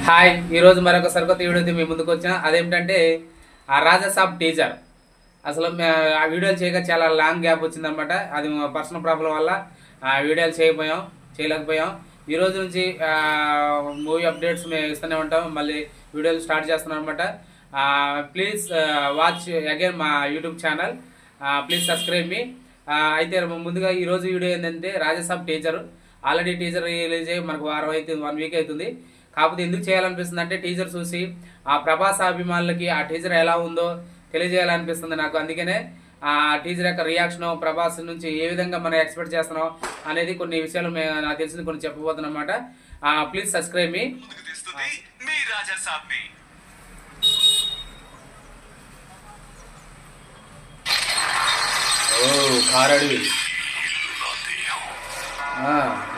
Hi ఈరోజు మరొక సరికొత్త వీడియోతో మీ ముందుకు వచ్చాను. అదేంటంటే ఆ రాజాసాబ్ టీజర్. అసలు ఆ వీడియోలు చేయక చాలా లాంగ్ గ్యాప్ వచ్చిందనమాట. అది పర్సనల్ ప్రాబ్లం వల్ల ఆ వీడియోలు చేయలేకపోయాం. ఈ రోజు నుంచి మూవీ అప్డేట్స్ మేము ఇస్తూనే ఉంటాం. మళ్ళీ వీడియోలు స్టార్ట్ చేస్తున్నాం అనమాట. ప్లీజ్ వాచ్ అగైన్ మా యూట్యూబ్ ఛానల్. ప్లీజ్ సబ్స్క్రైబ్ మీ. అయితే ముందుగా ఈరోజు వీడియో ఏంటంటే Rajasaab teaser. Already teaser release అయ్యి మనకు 1 వీక్ అవుతుంది. కాకపోతే ఎందుకు చేయాలనిపిస్తుంది అంటే టీజర్ చూసి ఆ ప్రభాస్ అభిమానులకి ఆ టీజర్ ఎలా ఉందో తెలియజేయాలనిపిస్తుంది నాకు. అందుకనే ఆ టీజర్ యొక్క రియాక్షన్ ప్రభాస్ నుంచి ఏ విధంగా మనం ఎక్స్పెక్ట్ చేస్తున్నాం అనేది కొన్ని విషయాలు నాకు తెలిసింది కొన్ని చెప్పబోతున్నాం అన్నమాట. ప్లీజ్ సబ్స్క్రైబ్ మీ. కారడి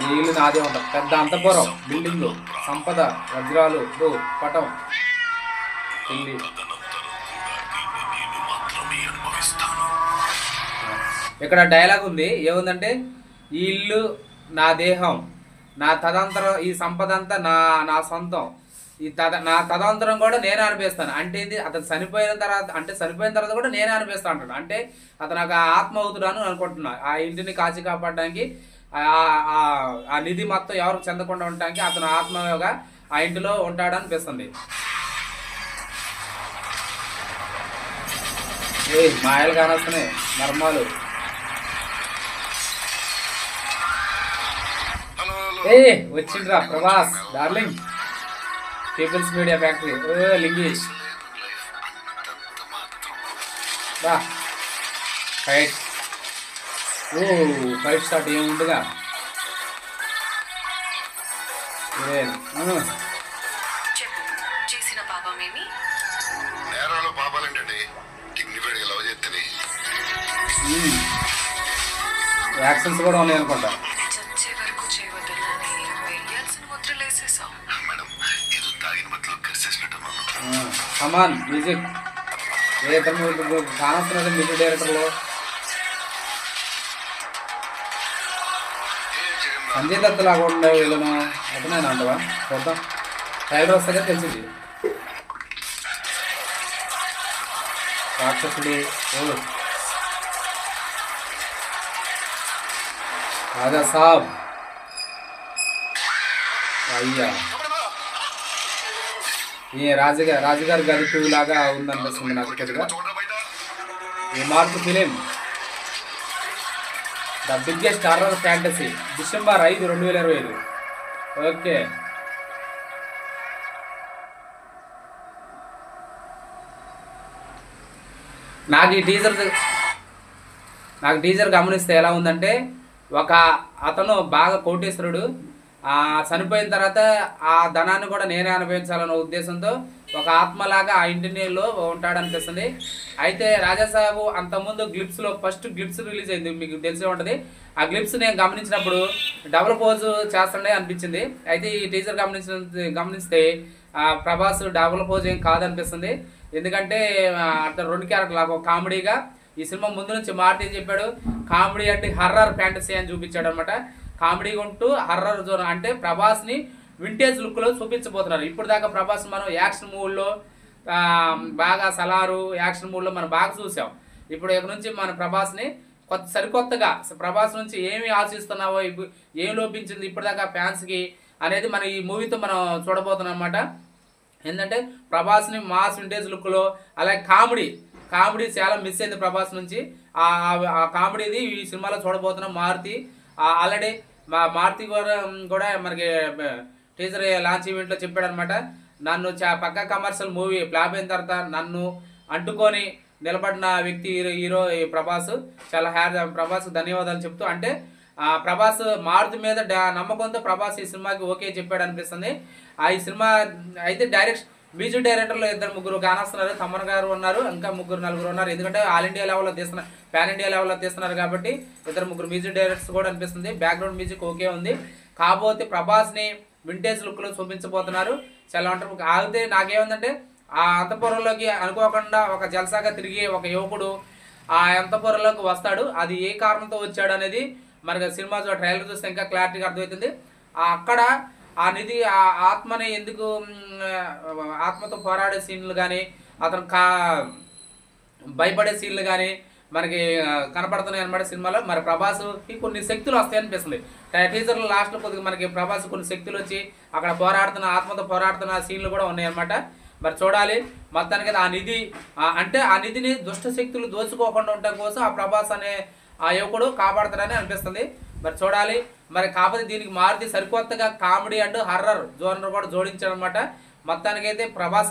ఈ ఇల్లు నాదే ఉంటాం. పెద్ద అంతపురం, బిల్డింగ్, సంపద, వజ్రాలు, పటం, ఇల్లు. ఇక్కడ డైలాగ్ ఉంది, ఏముందంటే ఈ ఇల్లు నా దేహం, నా తదంతరం, ఈ సంపద అంతా నా సొంతం, నా తదంతరం కూడా నేనే అనిపిస్తాను. అంటే ఇది అతను చనిపోయిన తర్వాత కూడా నేనే అనిపిస్తాను అంటాడు. అంటే అతను నాకు ఆత్మ అవుతున్నాను అనుకుంటున్నా. ఆ ఇంటిని కాచి కాపాడడానికి, ఆ నిధి మొత్తం ఎవరికి చెందకుండా ఉండటానికి అతను ఆత్మగా ఆ ఇంటిలో ఉంటాడు అనిపిస్తుంది. మాయలు కానొస్తున్నాయి, మర్మాలు. వచ్చిండ్రా Prabhas darling. People's media factory Lingesh fight. Fight start ఏముండగా యాక్షన్స్ కూడా ఉన్నాయి అనుకుంటా. Come on music. ఏ ఇద్దరు కానొస్తున్నారు మ్యూజిక్ డైరెక్టర్లో. సంజయ్ దత్ లాగా ఉండే వీళ్ళను అతనేనా అంటవా? చూద్దాం, ట్రైలర్ వస్తే తెలిసింది. రాక్షసుడు రాజాసాబ్. అయ్యా ఈ రాజుగారి గది లాగా ఉందనిపిస్తుంది నాకు కొద్దిగా. ఈ mark film the biggest horror fantasy, December 5, 2025. Okay, నాకు టీజర్ గమనిస్తే ఎలా ఉందంటే, అతను బాగా కోటీశ్వరుడు, చనిపోయిన తర్వాత ఆ ధనాన్ని కూడా నేనే అనుభవించాలన్న ఉద్దేశంతో ఒక ఆత్మలాగా ఆ ఇంటిలో ఉంటాడనిపిస్తుంది. అయితే రాజాసాబు అంతకుముందు ఫస్ట్ గ్లిప్స్ రిలీజ్ అయింది, మీకు తెలిసే ఉంటుంది. ఆ గ్లిప్స్ నేను గమనించినప్పుడు డబుల్ పోజ్ చేస్తుండే అనిపించింది. అయితే ఈ టీజర్ గమనిస్తే ప్రభాస్ డబుల్ పోజ్ ఏం కాదనిపిస్తుంది. ఎందుకంటే అతను 2 క్యారెక్టర్లు ఒక కామెడీగా ఈ సినిమా ముందు నుంచి మారుతి చెప్పాడు. కామెడీ అంటే హర్రర్ ఫ్యాంటసీ అని చూపించాడు అనమాట. కామెడీ ఉంటూ హర్రర్ జోన్ అంటే ప్రభాస్ని వింటేజ్ లుక్లో చూపించబోతున్నారు. ఇప్పుడు దాకా ప్రభాస్ మనం యాక్షన్ మూడ్లో బాగా సలారు యాక్షన్ మూడ్లో మనం బాగా చూసాం. ఇప్పుడు ఇక్కడ నుంచి మన ప్రభాస్ని సరికొత్తగా ప్రభాస్ నుంచి ఏమి ఆశిస్తున్నావో, ఏం లోపించింది ఇప్పటిదాకా ఫ్యాన్స్కి అనేది మన ఈ మూవీతో మనం చూడబోతున్నాం అన్నమాట. ఏంటంటే ప్రభాస్ని మాస్ వింటేజ్ లుక్లో, అలాగే కామెడీ చాలా మిస్ అయింది ప్రభాస్ నుంచి. ఆ కామెడీది ఈ సినిమాలో చూడబోతున్నాం. మారుతి ఆల్రెడీ మారుతి కూడా మనకి టీజర్ లాంచ్ ఈవెంట్లో చెప్పాడు అనమాట. నన్ను పక్కా కమర్షియల్ మూవీ ఫ్లాప్ అయిన తర్వాత నన్ను అంటుకొని నిలబడిన వ్యక్తి హీరో ప్రభాస్. ప్రభాస్ ధన్యవాదాలు చెప్తూ, అంటే ప్రభాస్ మారుతి మీద నమ్మకంతో ప్రభాస్ ఈ సినిమాకి ఓకే చెప్పాడు అనిపిస్తుంది. ఈ సినిమా అయితే మ్యూజిక్ డైరెక్టర్లు 2-3 కానొస్తున్నారు. తమన్ గారు ఉన్నారు, ఇంకా 3-4 ఉన్నారు. ఎందుకంటే ఆల్ ఇండియా లెవెల్లో తీస్తున్నారు, పాన్ ఇండియా లెవెల్లో తీస్తున్నారు కాబట్టి 2-3 మ్యూజిక్ డైరెక్టర్స్ కూడా అనిపిస్తుంది. బ్యాక్గ్రౌండ్ మ్యూజిక్ ఓకే ఉంది. కాకపోతే ప్రభాస్ని వింటేజ్ లుక్లో చూపించబోతున్నారు. చాలా అంటారు. అయితే నాకేముందంటే ఆ అంతఃపురంలోకి అనుకోకుండా ఒక జల్సాగా తిరిగి ఒక యువకుడు ఆ అంతఃపురంలోకి వస్తాడు. అది ఏ కారణంతో వచ్చాడు అనేది మనకి సినిమా ట్రైలర్ చూస్తే ఇంకా క్లారిటీగా అర్థమవుతుంది. అక్కడ ఆ నిధి ఆ ఆత్మని ఎందుకు ఆత్మతో పోరాడే సీన్లు కానీ అతను భయపడే సీన్లు కానీ మనకి కనపడుతున్నాయి అనమాట సినిమాలో. మరి ప్రభాస్కి కొన్ని శక్తులు వస్తాయి అనిపిస్తుంది. టీజర్లో లాస్ట్లో కొద్దిగా మనకి ప్రభాస్ కొన్ని శక్తులు వచ్చి అక్కడ ఆత్మతో పోరాడుతున్న సీన్లు కూడా ఉన్నాయి అనమాట. మరి చూడాలి. మొత్తానికి ఆ నిధి అంటే ఆ నిధిని దుష్ట శక్తులు దోచుకోకుండా ఉండటం కోసం ఆ ప్రభాస్ అనే ఆ యువకుడు కాపాడుతాడని అనిపిస్తుంది. మరి చూడాలి. మరి కాకపోతే దీనికి మారుతి సరికొత్తగా కామెడీ అండ్ హర్రర్ జోనర్ కూడా జోడించాడు అనమాట. మొత్తానికైతే ప్రభాస్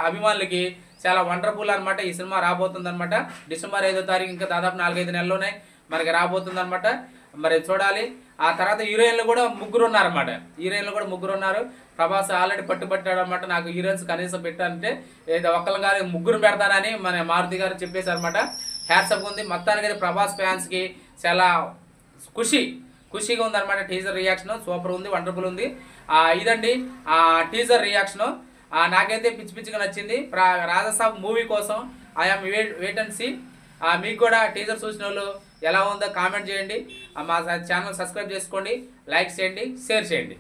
అభిమానులకి చాలా వండర్ఫుల్ అనమాట. ఈ సినిమా రాబోతుంది అనమాట. డిసెంబర్ 5వ తారీఖు, ఇంకా దాదాపు 4-5 నెలలోనే మనకి రాబోతుంది అనమాట. మరి చూడాలి. ఆ తర్వాత హీరోయిన్లు కూడా ముగ్గురు ఉన్నారు. ప్రభాస్ ఆల్రెడీ పట్టుబట్టాడు అనమాట. నాకు హీరోయిన్స్ కనీసం పెట్టాలంటే ఒక్కళ్ళ గారు ముగ్గురు పెడతానని మన మారుతి గారు చెప్పేశారు అనమాట. హ్యాట్సప్ ఉంది. మొత్తానికైతే ప్రభాస్ ఫ్యాన్స్కి చాలా ఖుషిగా ఉందన్నమాట. టీజర్ రియాక్షన్ సూపర్ ఉంది, వండర్ఫుల్ ఉంది. ఇదండి ఆ టీజర్ రియాక్షన్. నాకైతే పిచ్చిగా నచ్చింది. రాజసాబ్ మూవీ కోసం ఐఎమ్ వెయిట్ అండ్ సీ. మీకు కూడా టీజర్ చూసిన వాళ్ళు ఎలా ఉందో కామెంట్ చేయండి. మా ఛానల్ సబ్స్క్రైబ్ చేసుకోండి, లైక్ చేయండి, షేర్ చేయండి.